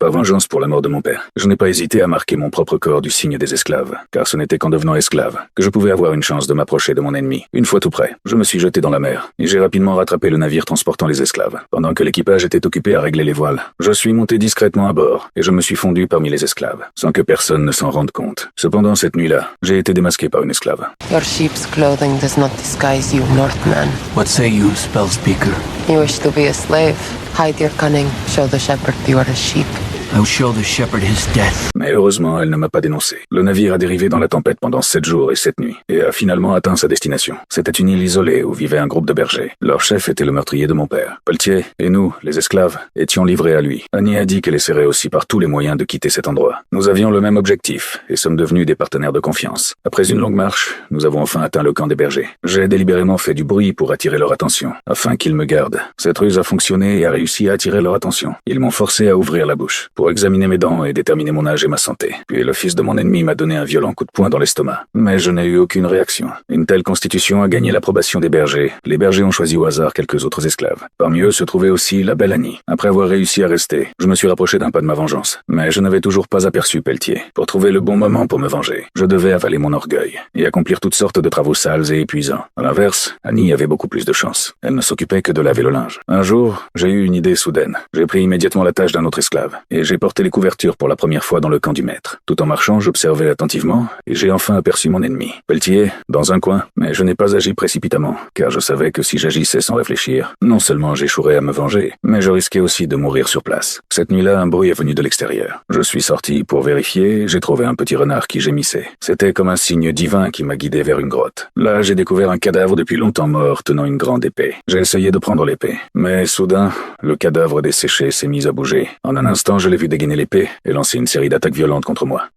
Par vengeance pour la mort de mon père, je n'ai pas hésité à marquer mon propre corps du signe des esclaves, car ce n'était qu'en devenant esclave que je pouvais avoir une chance de m'approcher de mon ennemi. Une fois tout prêt, je me suis jeté dans la mer, et j'ai rapidement rattrapé le navire transportant les esclaves. Pendant que l'équipage était occupé à régler les voiles, je suis monté discrètement à bord, et je me suis fondu parmi les esclaves, sans que personne ne s'en rende compte. Cependant, cette nuit-là, j'ai été démasqué par une esclave. Your sheep's clothing does not disguise you, Northman. What say you, spell speaker? You wish to be a slave. Hide your cunning. Show the shepherd you are a sheep. I'll show the shepherd his death. Mais heureusement, elle ne m'a pas dénoncé. Le navire a dérivé dans la tempête pendant 7 jours et 7 nuits, et a finalement atteint sa destination. C'était une île isolée où vivait un groupe de bergers. Leur chef était le meurtrier de mon père. Pelletier, et nous, les esclaves, étions livrés à lui. Annie a dit qu'elle essaierait aussi par tous les moyens de quitter cet endroit. Nous avions le même objectif, et sommes devenus des partenaires de confiance. Après une longue marche, nous avons enfin atteint le camp des bergers. J'ai délibérément fait du bruit pour attirer leur attention, afin qu'ils me gardent. Cette ruse a fonctionné et a réussi à attirer leur attention. Ils m'ont forcé à ouvrir la bouche, pour examiner mes dents et déterminer mon âge et ma santé. Puis le fils de mon ennemi m'a donné un violent coup de poing dans l'estomac. Mais je n'ai eu aucune réaction. Une telle constitution a gagné l'approbation des bergers. Les bergers ont choisi au hasard quelques autres esclaves. Parmi eux se trouvait aussi la belle Annie. Après avoir réussi à rester, je me suis rapproché d'un pas de ma vengeance. Mais je n'avais toujours pas aperçu Pelletier. Pour trouver le bon moment pour me venger, je devais avaler mon orgueil et accomplir toutes sortes de travaux sales et épuisants. À l'inverse, Annie avait beaucoup plus de chance. Elle ne s'occupait que de laver le linge. Un jour, j'ai eu une idée soudaine. J'ai pris immédiatement la tâche d'un autre esclave et j'ai porté les couvertures pour la première fois dans le camp du maître. Tout en marchant, j'observais attentivement et j'ai enfin aperçu mon ennemi. Pelletier, dans un coin, mais je n'ai pas agi précipitamment, car je savais que si j'agissais sans réfléchir, non seulement j'échouerais à me venger, mais je risquais aussi de mourir sur place. Cette nuit-là, un bruit est venu de l'extérieur. Je suis sorti pour vérifier et j'ai trouvé un petit renard qui gémissait. C'était comme un signe divin qui m'a guidé vers une grotte. Là, j'ai découvert un cadavre depuis longtemps mort tenant une grande épée. J'ai essayé de prendre l'épée, mais soudain, le cadavre desséché s'est mis à bouger. En un instant, je l'ai vu dégainer l'épée et lancer une série d'attaques violentes contre moi.